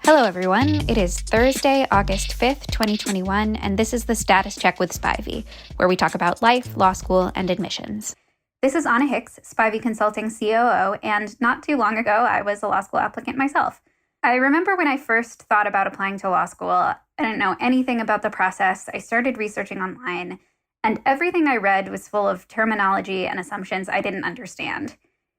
Hello, everyone. It is Thursday, August 5th, 2021, and this is the Status Check with Spivey, where we talk about life, law school, and admissions. This is Anna Hicks, Spivey Consulting COO, and not too long ago, I was a law school applicant myself. I remember when I first thought about applying to law school, I didn't know anything about the process. I started researching online, and everything I read was full of terminology and assumptions I didn't understand.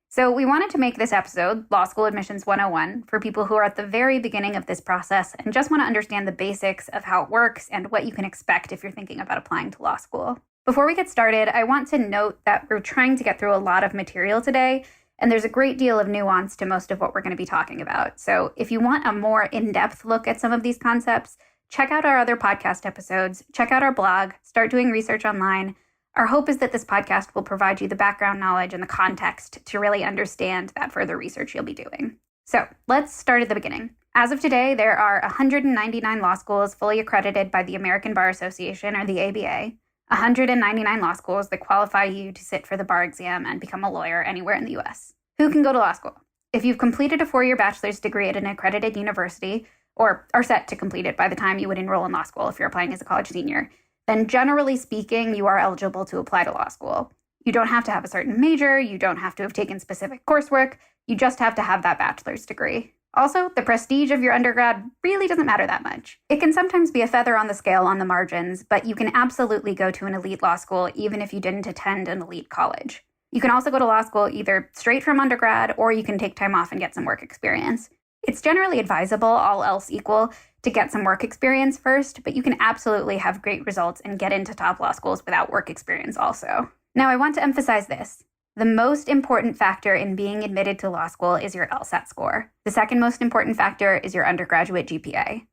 So we wanted to make this episode, Law School Admissions 101, for people who are at the very beginning of this process and just want to understand the basics of how it works and what you can expect if you're thinking about applying to law school. Before we get started, I want to note that we're trying to get through a lot of material today, and there's a great deal of nuance to most of what we're going to be talking about. So if you want a more in-depth look at some of these concepts, check out our other podcast episodes, check out our blog, start doing research online. Our hope is that this podcast will provide you the background knowledge and the context to really understand that further research you'll be doing. So let's start at the beginning. As of today, there are 199 law schools fully accredited by the American Bar Association, or the ABA, 199 law schools that qualify you to sit for the bar exam and become a lawyer anywhere in the U.S. Who can go to law school? If you've completed a 4-year bachelor's degree at an accredited university, or are set to complete it by the time you would enroll in law school if you're applying as a college senior, then generally speaking, you are eligible to apply to law school. You don't have to have a certain major, you don't have to have taken specific coursework, you just have to have that bachelor's degree. Also, the prestige of your undergrad really doesn't matter that much. It can sometimes be a feather on the scale on the margins, but you can absolutely go to an elite law school even if you didn't attend an elite college. You can also go to law school either straight from undergrad, or you can take time off and get some work experience. It's generally advisable, all else equal, to get some work experience first, but you can absolutely have great results and get into top law schools without work experience also. Now, I want to emphasize this. The most important factor in being admitted to law school is your LSAT score. The second most important factor is your undergraduate GPA.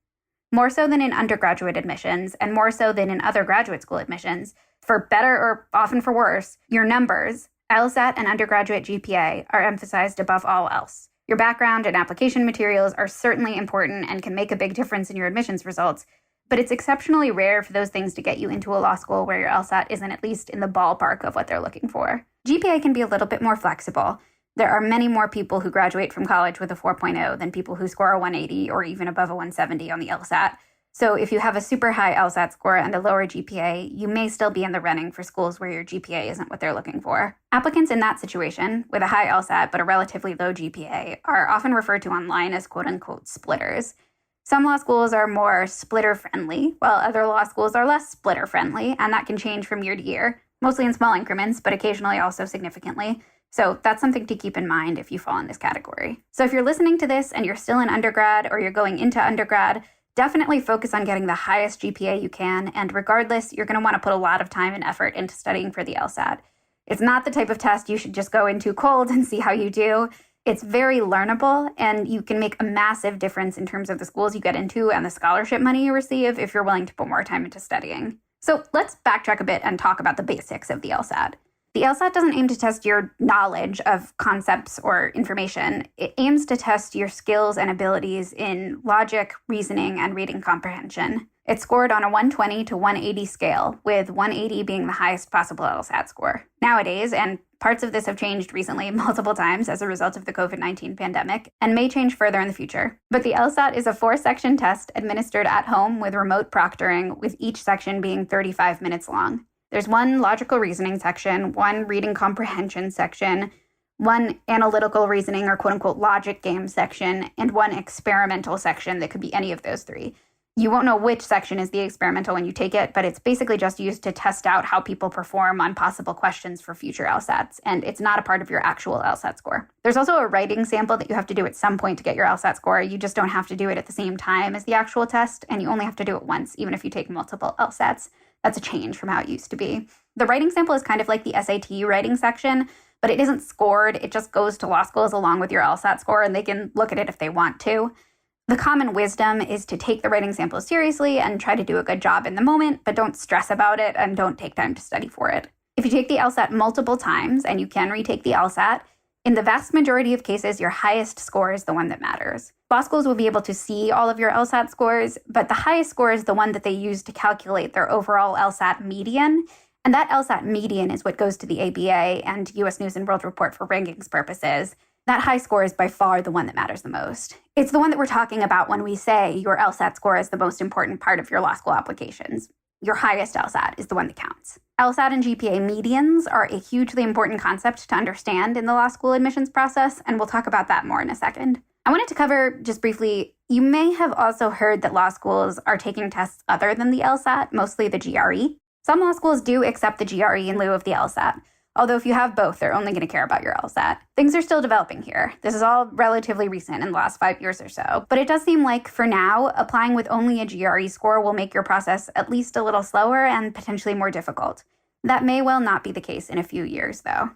More so than in undergraduate admissions, and more so than in other graduate school admissions, for better or often for worse, your numbers, LSAT and undergraduate GPA, are emphasized above all else. Your background and application materials are certainly important and can make a big difference in your admissions results, but it's exceptionally rare for those things to get you into a law school where your LSAT isn't at least in the ballpark of what they're looking for. GPA can be a little bit more flexible. There are many more people who graduate from college with a 4.0 than people who score a 180 or even above a 170 on the LSAT. So if you have a super high LSAT score and a lower GPA, you may still be in the running for schools where your GPA isn't what they're looking for. Applicants in that situation, with a high LSAT but a relatively low GPA, are often referred to online as quote-unquote splitters. Some law schools are more splitter-friendly, while other law schools are less splitter-friendly, and that can change from year to year, mostly in small increments, but occasionally also significantly. So that's something to keep in mind if you fall in this category. So if you're listening to this and you're still in undergrad or you're going into undergrad, definitely focus on getting the highest GPA you can, and regardless, you're going to want to put a lot of time and effort into studying for the LSAT. It's not the type of test you should just go into cold and see how you do. It's very learnable, and you can make a massive difference in terms of the schools you get into and the scholarship money you receive if you're willing to put more time into studying. So let's backtrack a bit and talk about the basics of the LSAT. The LSAT doesn't aim to test your knowledge of concepts or information. It aims to test your skills and abilities in logic, reasoning, and reading comprehension. It's scored on a 120 to 180 scale, with 180 being the highest possible LSAT score. Nowadays, and parts of this have changed recently multiple times as a result of the COVID-19 pandemic, and may change further in the future. But the LSAT is a 4-section test administered at home with remote proctoring, with each section being 35 minutes long. There's one logical reasoning section, one reading comprehension section, one analytical reasoning or quote-unquote logic game section, and one experimental section that could be any of those 3. You won't know which section is the experimental when you take it, but it's basically just used to test out how people perform on possible questions for future LSATs, and it's not a part of your actual LSAT score. There's also a writing sample that you have to do at some point to get your LSAT score. You just don't have to do it at the same time as the actual test, and you only have to do it once, even if you take multiple LSATs. That's a change from how it used to be. The writing sample is kind of like the SAT writing section, but it isn't scored. It just goes to law schools along with your LSAT score, and they can look at it if they want to. The common wisdom is to take the writing sample seriously and try to do a good job in the moment, but don't stress about it and don't take time to study for it. If you take the LSAT multiple times, and you can retake the LSAT, in the vast majority of cases, your highest score is the one that matters. Law schools will be able to see all of your LSAT scores, but the highest score is the one that they use to calculate their overall LSAT median, and that LSAT median is what goes to the ABA and US News and World Report for rankings purposes. That high score is by far the one that matters the most. It's the one that we're talking about when we say your LSAT score is the most important part of your law school applications. Your highest LSAT is the one that counts. LSAT and GPA medians are a hugely important concept to understand in the law school admissions process, and we'll talk about that more in a second. I wanted to cover just briefly, you may have also heard that law schools are taking tests other than the LSAT, mostly the GRE. Some law schools do accept the GRE in lieu of the LSAT. Although if you have both, they're only going to care about your LSAT. Things are still developing here. This is all relatively recent in the last 5 years or so. But it does seem like, for now, applying with only a GRE score will make your process at least a little slower and potentially more difficult. That may well not be the case in a few years, though.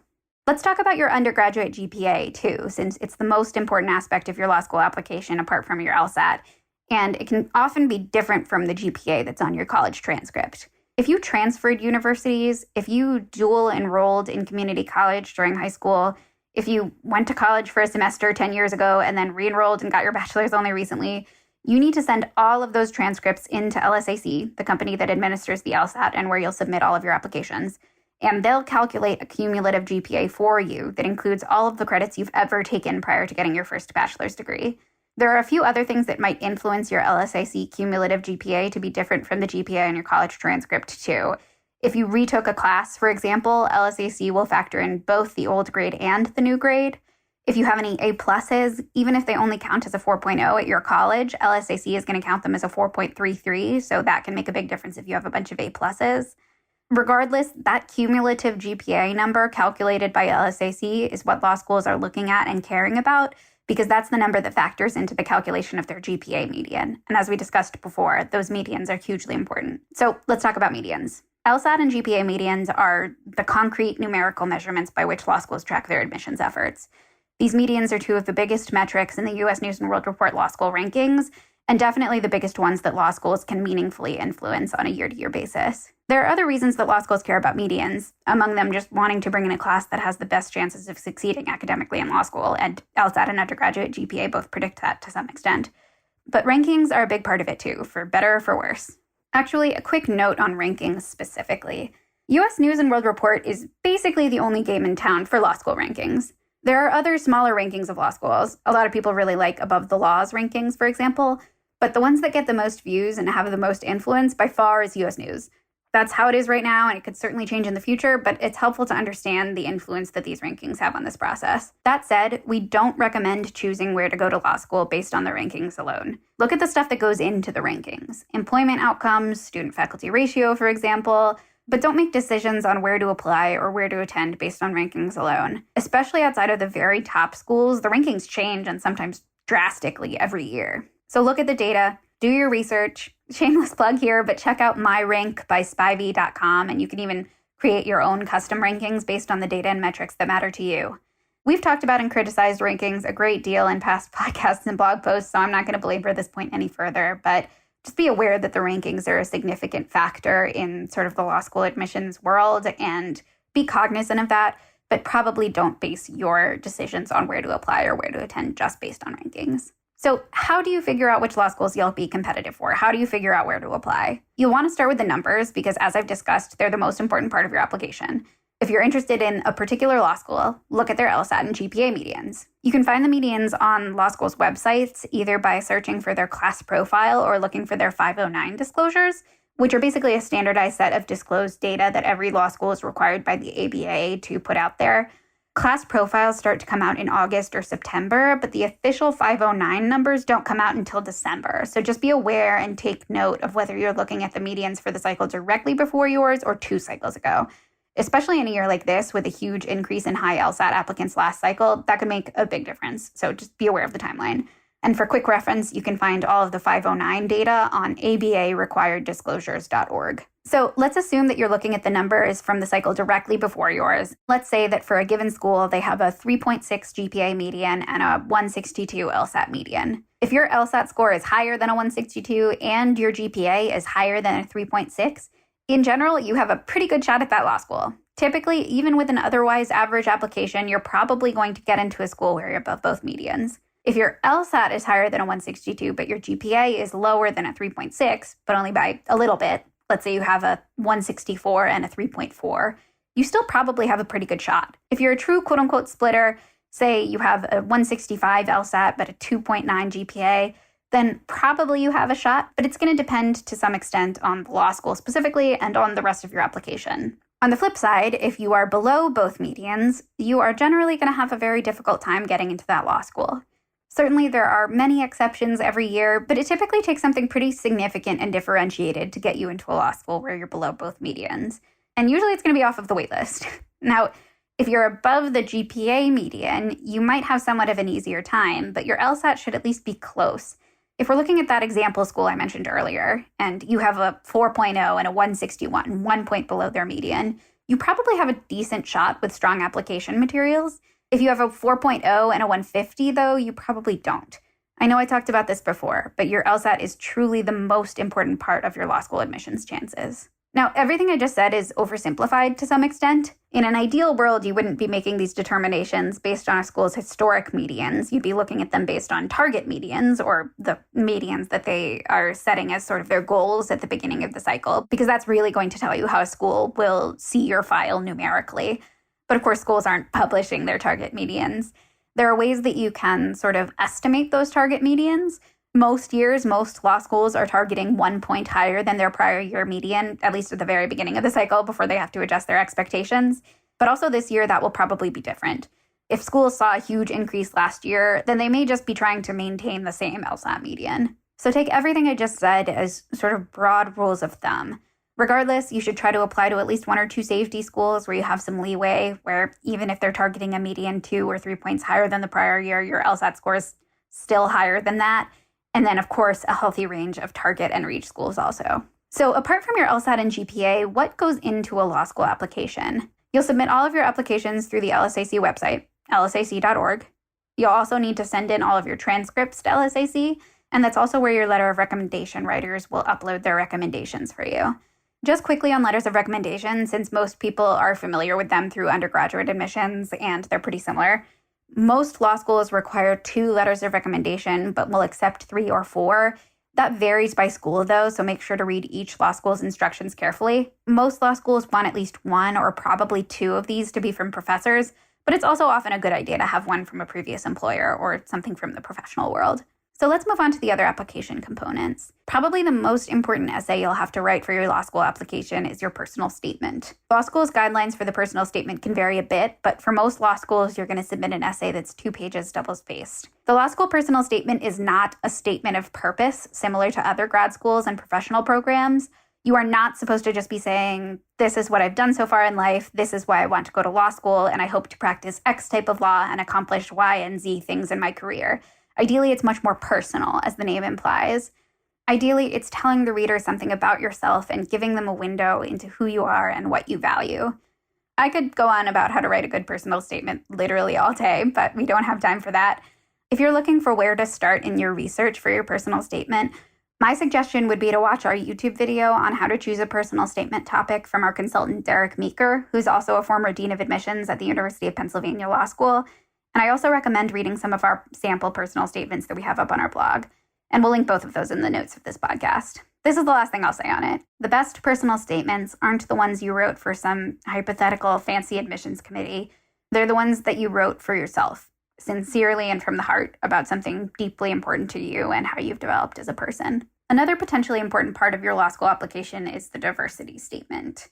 Let's talk about your undergraduate GPA, too, since it's the most important aspect of your law school application apart from your LSAT, and it can often be different from the GPA that's on your college transcript. If you transferred universities, if you dual enrolled in community college during high school, if you went to college for a semester 10 years ago and then re-enrolled and got your bachelor's only recently, you need to send all of those transcripts into LSAC, the company that administers the LSAT and where you'll submit all of your applications. And they'll calculate a cumulative GPA for you that includes all of the credits you've ever taken prior to getting your first bachelor's degree. There are a few other things that might influence your LSAC cumulative GPA to be different from the GPA on your college transcript, too. If you retook a class, for example, LSAC will factor in both the old grade and the new grade. If you have any A+, even if they only count as a 4.0 at your college, LSAC is going to count them as a 4.33, so that can make a big difference if you have a bunch of A+. Regardless, that cumulative GPA number calculated by LSAC is what law schools are looking at and caring about, because that's the number that factors into the calculation of their GPA median. And as we discussed before, those medians are hugely important. So let's talk about medians. LSAT and GPA medians are the concrete numerical measurements by which law schools track their admissions efforts. These medians are two of the biggest metrics in the U.S. News & World Report law school rankings, and definitely the biggest ones that law schools can meaningfully influence on a year-to-year basis. There are other reasons that law schools care about medians, among them just wanting to bring in a class that has the best chances of succeeding academically in law school, and LSAT and undergraduate GPA both predict that to some extent. But rankings are a big part of it too, for better or for worse. Actually, a quick note on rankings specifically. U.S. News & World Report is basically the only game in town for law school rankings. There are other smaller rankings of law schools. A lot of people really like Above the Laws rankings, for example, but the ones that get the most views and have the most influence by far is U.S. News. That's how it is right now, and it could certainly change in the future, but it's helpful to understand the influence that these rankings have on this process. That said, we don't recommend choosing where to go to law school based on the rankings alone. Look at the stuff that goes into the rankings. Employment outcomes, student-faculty ratio, for example, but don't make decisions on where to apply or where to attend based on rankings alone. Especially outside of the very top schools, the rankings change and sometimes drastically every year. So look at the data, do your research. Shameless plug here, but check out myrank by Spivey.com, and you can even create your own custom rankings based on the data and metrics that matter to you. We've talked about and criticized rankings a great deal in past podcasts and blog posts, so I'm not going to belabor this point any further, but just be aware that the rankings are a significant factor in sort of the law school admissions world, and be cognizant of that, but probably don't base your decisions on where to apply or where to attend just based on rankings. So how do you figure out which law schools you'll be competitive for? How do you figure out where to apply? You'll want to start with the numbers because, as I've discussed, they're the most important part of your application. If you're interested in a particular law school, look at their LSAT and GPA medians. You can find the medians on law schools' websites either by searching for their class profile or looking for their 509 disclosures, which are basically a standardized set of disclosed data that every law school is required by the ABA to put out there. Class profiles start to come out in August or September, but the official 509 numbers don't come out until December. So just be aware and take note of whether you're looking at the medians for the cycle directly before yours or 2 cycles ago. Especially in a year like this with a huge increase in high LSAT applicants last cycle, that could make a big difference. So just be aware of the timeline. And for quick reference, you can find all of the 509 data on abarequireddisclosures.org. So let's assume that you're looking at the numbers from the cycle directly before yours. Let's say that for a given school, they have a 3.6 GPA median and a 162 LSAT median. If your LSAT score is higher than a 162 and your GPA is higher than a 3.6, in general, you have a pretty good shot at that law school. Typically, even with an otherwise average application, you're probably going to get into a school where you're above both medians. If your LSAT is higher than a 162, but your GPA is lower than a 3.6, but only by a little bit, let's say you have a 164 and a 3.4, you still probably have a pretty good shot. If you're a true quote-unquote splitter, say you have a 165 LSAT but a 2.9 GPA, then probably you have a shot, but it's going to depend to some extent on the law school specifically and on the rest of your application. On the flip side, if you are below both medians, you are generally going to have a very difficult time getting into that law school. Certainly, there are many exceptions every year, but it typically takes something pretty significant and differentiated to get you into a law school where you're below both medians. And usually it's going to be off of the waitlist. Now, if you're above the GPA median, you might have somewhat of an easier time, but your LSAT should at least be close. If we're looking at that example school I mentioned earlier, and you have a 4.0 and a 161, 1 point below their median, you probably have a decent shot with strong application materials. If you have a 4.0 and a 150, though, you probably don't. I know I talked about this before, but your LSAT is truly the most important part of your law school admissions chances. Now, everything I just said is oversimplified to some extent. In an ideal world, you wouldn't be making these determinations based on a school's historic medians. You'd be looking at them based on target medians, or the medians that they are setting as sort of their goals at the beginning of the cycle, because that's really going to tell you how a school will see your file numerically. But of course, schools aren't publishing their target medians. There are ways that you can sort of estimate those target medians. Most years, most law schools are targeting 1 point higher than their prior year median, at least at the very beginning of the cycle before they have to adjust their expectations. But also this year, that will probably be different. If schools saw a huge increase last year, then they may just be trying to maintain the same LSAT median. So take everything I just said as sort of broad rules of thumb. Regardless, you should try to apply to at least 1 or 2 safety schools where you have some leeway, where even if they're targeting a median 2 or 3 points higher than the prior year, your LSAT score is still higher than that. And then, of course, a healthy range of target and reach schools also. So apart from your LSAT and GPA, what goes into a law school application? You'll submit all of your applications through the LSAC website, lsac.org. You'll also need to send in all of your transcripts to LSAC, and that's also where your letter of recommendation writers will upload their recommendations for you. Just quickly on letters of recommendation, since most people are familiar with them through undergraduate admissions and they're pretty similar, most law schools require 2 letters of recommendation, but will accept 3 or 4. That varies by school, though, so make sure to read each law school's instructions carefully. Most law schools want at least 1 or probably 2 of these to be from professors, but it's also often a good idea to have 1 from a previous employer or something from the professional world. So let's move on to the other application components. Probably the most important essay you'll have to write for your law school application is your personal statement. Law school's guidelines for the personal statement can vary a bit, but for most law schools, you're going to submit an essay that's 2 pages double-spaced. The law school personal statement is not a statement of purpose, similar to other grad schools and professional programs. You are not supposed to just be saying, this is what I've done so far in life, this is why I want to go to law school, and I hope to practice X type of law and accomplish Y and Z things in my career. Ideally, it's much more personal, as the name implies. Ideally, it's telling the reader something about yourself and giving them a window into who you are and what you value. I could go on about how to write a good personal statement literally all day, but we don't have time for that. If you're looking for where to start in your research for your personal statement, my suggestion would be to watch our YouTube video on how to choose a personal statement topic from our consultant, Derek Meeker, who's also a former dean of admissions at the University of Pennsylvania Law School. And I also recommend reading some of our sample personal statements that we have up on our blog. And we'll link both of those in the notes of this podcast. This is the last thing I'll say on it. The best personal statements aren't the ones you wrote for some hypothetical fancy admissions committee. They're the ones that you wrote for yourself, sincerely and from the heart, about something deeply important to you and how you've developed as a person. Another potentially important part of your law school application is the diversity statement.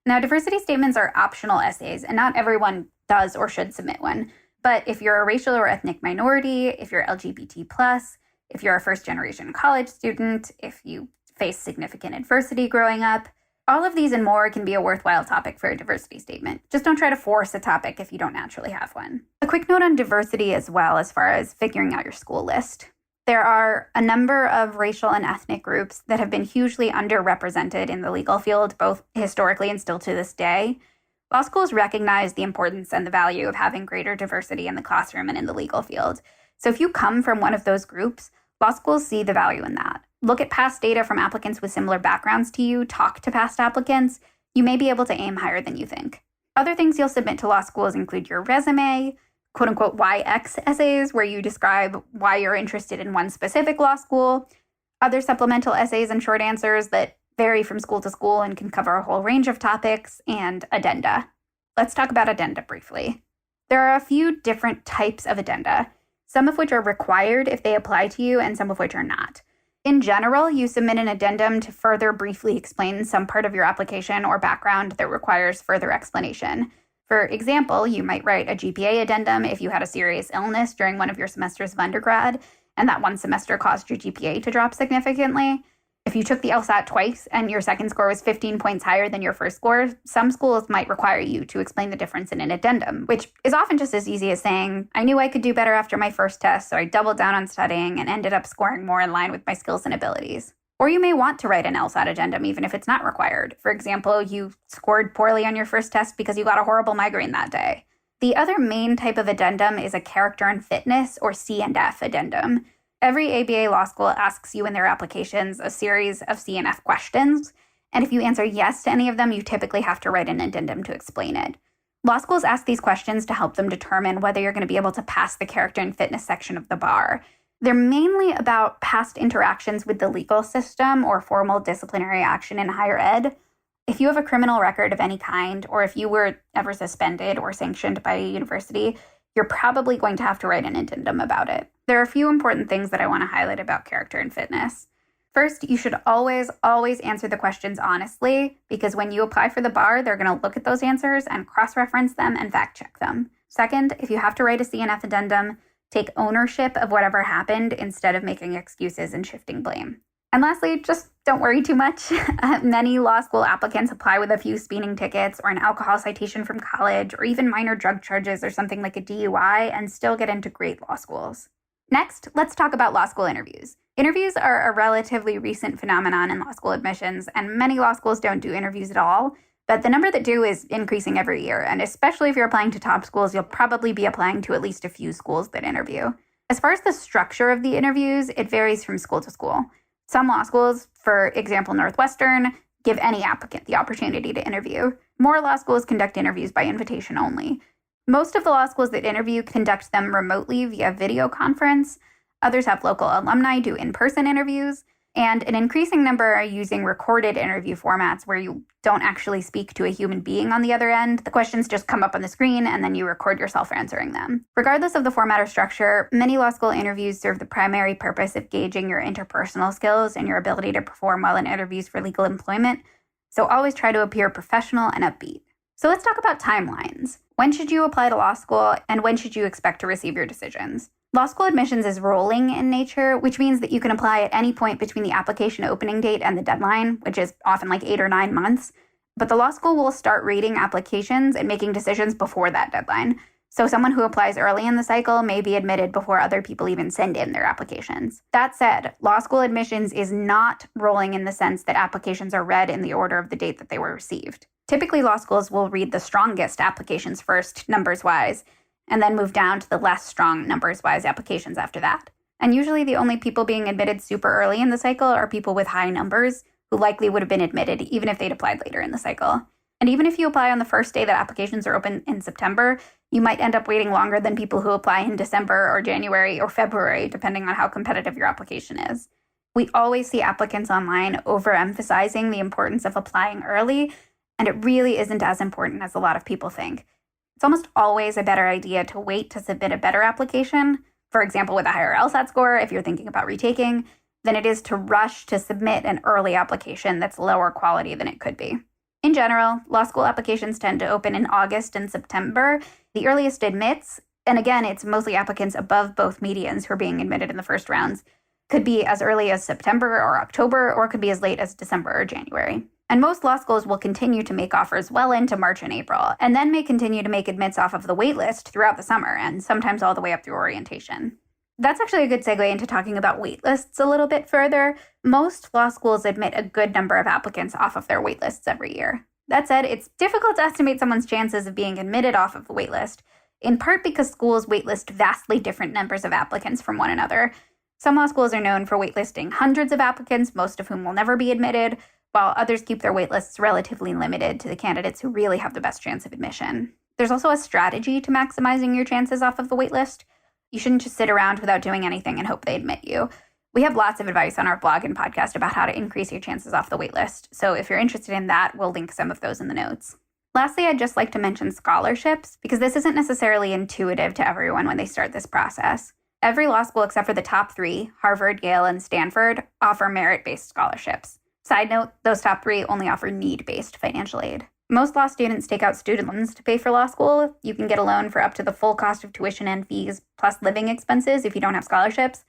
Now, diversity statements are optional essays, and not everyone does or should submit one. But if you're a racial or ethnic minority, if you're LGBT+, if you're a first-generation college student, if you face significant adversity growing up, all of these and more can be a worthwhile topic for a diversity statement. Just don't try to force a topic if you don't naturally have one. A quick note on diversity as well, as far as figuring out your school list. There are a number of racial and ethnic groups that have been hugely underrepresented in the legal field, both historically and still to this day. Law schools recognize the importance and the value of having greater diversity in the classroom and in the legal field. So if you come from one of those groups, law schools see the value in that. Look at past data from applicants with similar backgrounds to you, talk to past applicants. You may be able to aim higher than you think. Other things you'll submit to law schools include your resume, quote-unquote YX essays, where you describe why you're interested in one specific law school, other supplemental essays and short answers that vary from school to school and can cover a whole range of topics, and Addenda. Let's talk about Addenda briefly. There are a few different types of addenda, some of which are required if they apply to you and some of which are not. In general, you submit an addendum to further briefly explain some part of your application or background that requires further explanation. For example, you might write a GPA addendum if you had a serious illness during one of your semesters of undergrad, and that one semester caused your GPA to drop significantly. If you took the LSAT twice and your second score was 15 points higher than your first score, some schools might require you to explain the difference in an addendum, which is often just as easy as saying, I knew I could do better after my first test, so I doubled down on studying and ended up scoring more in line with my skills and abilities. Or you may want to write an LSAT addendum even if it's not required. For example, you scored poorly on your first test because you got a horrible migraine that day. The other main type of addendum is a character and fitness, or C&F addendum. Every ABA law school asks you in their applications a series of C&F questions, and if you answer yes to any of them, you typically have to write an addendum to explain it. Law schools ask these questions to help them determine whether you're going to be able to pass the character and fitness section of the bar. They're mainly about past interactions with the legal system or formal disciplinary action in higher ed. If you have a criminal record of any kind, or if you were ever suspended or sanctioned by a university, you're probably going to have to write an addendum about it. There are a few important things that I want to highlight about character and fitness. First, you should always answer the questions honestly, because when you apply for the bar, they're going to look at those answers and cross-reference them and fact-check them. Second, if you have to write a C&F addendum, take ownership of whatever happened instead of making excuses and shifting blame. And lastly, just don't worry too much. Many law school applicants apply with a few speeding tickets or an alcohol citation from college or even minor drug charges or something like a DUI and still get into great law schools. Next, let's talk about law school interviews. Interviews are a relatively recent phenomenon in law school admissions, and many law schools don't do interviews at all, but the number that do is increasing every year, and especially if you're applying to top schools, you'll probably be applying to at least a few schools that interview. As far as the structure of the interviews, it varies from school to school. Some law schools, for example Northwestern, give any applicant the opportunity to interview. More law schools conduct interviews by invitation only. Most of the law schools that interview conduct them remotely via video conference. Others have local alumni do in-person interviews, and an increasing number are using recorded interview formats where you don't actually speak to a human being on the other end. The questions just come up on the screen, and then you record yourself answering them. Regardless of the format or structure, many law school interviews serve the primary purpose of gauging your interpersonal skills and your ability to perform well in interviews for legal employment, so always try to appear professional and upbeat. So let's talk about timelines. When should you apply to law school, and when should you expect to receive your decisions? Law school admissions is rolling in nature, which means that you can apply at any point between the application opening date and the deadline, which is often like 8 or 9 months. But the law school will start reading applications and making decisions before that deadline. So someone who applies early in the cycle may be admitted before other people even send in their applications. That said, law school admissions is not rolling in the sense that applications are read in the order of the date that they were received. Typically, law schools will read the strongest applications first, numbers-wise, and then move down to the less strong numbers-wise applications after that. And usually the only people being admitted super early in the cycle are people with high numbers who likely would have been admitted even if they'd applied later in the cycle. And even if you apply on the first day that applications are open in September, you might end up waiting longer than people who apply in December or January or February, depending on how competitive your application is. We always see applicants online overemphasizing the importance of applying early, and it really isn't as important as a lot of people think. It's almost always a better idea to wait to submit a better application, for example, with a higher LSAT score if you're thinking about retaking, than it is to rush to submit an early application that's lower quality than it could be. In general, law school applications tend to open in August and September. The earliest admits, and again, it's mostly applicants above both medians who are being admitted in the first rounds, could be as early as September or October, or could be as late as December or January. And most law schools will continue to make offers well into March and April, and then may continue to make admits off of the waitlist throughout the summer, and sometimes all the way up through orientation. That's actually a good segue into talking about waitlists a little bit further. Most law schools admit a good number of applicants off of their waitlists every year. That said, it's difficult to estimate someone's chances of being admitted off of the waitlist, in part because schools waitlist vastly different numbers of applicants from one another. Some law schools are known for waitlisting hundreds of applicants, most of whom will never be admitted, while others keep their waitlists relatively limited to the candidates who really have the best chance of admission. There's also a strategy to maximizing your chances off of the waitlist. You shouldn't just sit around without doing anything and hope they admit you. We have lots of advice on our blog and podcast about how to increase your chances off the waitlist, so if you're interested in that, we'll link some of those in the notes. Lastly, I'd just like to mention scholarships, because this isn't necessarily intuitive to everyone when they start this process. Every law school except for the top 3, Harvard, Yale, and Stanford, offer merit-based scholarships. Side note, those top 3 only offer need-based financial aid. Most law students take out student loans to pay for law school. You can get a loan for up to the full cost of tuition and fees, plus living expenses if you don't have scholarships.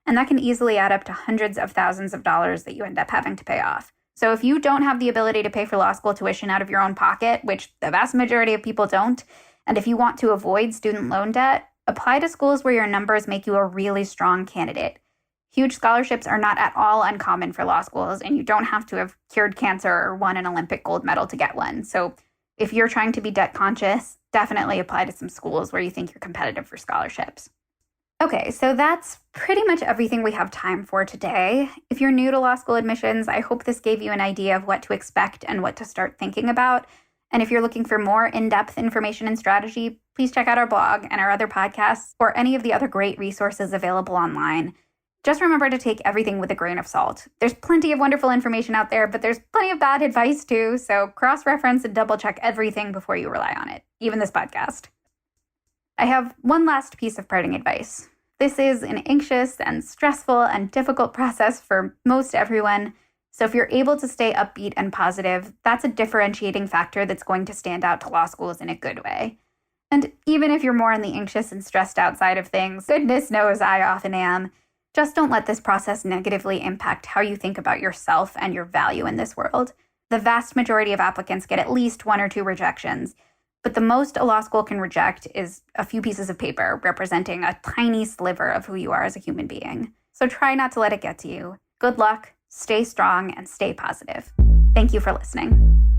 And that can easily add up to hundreds of thousands of dollars that you end up having to pay off. So if you don't have the ability to pay for law school tuition out of your own pocket, which the vast majority of people don't, and if you want to avoid student loan debt, apply to schools where your numbers make you a really strong candidate. Huge scholarships are not at all uncommon for law schools, and you don't have to have cured cancer or won an Olympic gold medal to get one. So if you're trying to be debt conscious, definitely apply to some schools where you think you're competitive for scholarships. Okay, so that's pretty much everything we have time for today. If you're new to law school admissions, I hope this gave you an idea of what to expect and what to start thinking about. And if you're looking for more in-depth information and strategy, please check out our blog and our other podcasts or any of the other great resources available online. Just remember to take everything with a grain of salt. There's plenty of wonderful information out there, but there's plenty of bad advice too, so cross-reference and double-check everything before you rely on it, even this podcast. I have one last piece of parting advice. This is an anxious and stressful and difficult process for most everyone, so if you're able to stay upbeat and positive, that's a differentiating factor that's going to stand out to law schools in a good way. And even if you're more on the anxious and stressed out side of things, goodness knows I often am, just don't let this process negatively impact how you think about yourself and your value in this world. The vast majority of applicants get at least 1 or 2 rejections, but the most a law school can reject is a few pieces of paper representing a tiny sliver of who you are as a human being. So try not to let it get to you. Good luck, stay strong, and stay positive. Thank you for listening.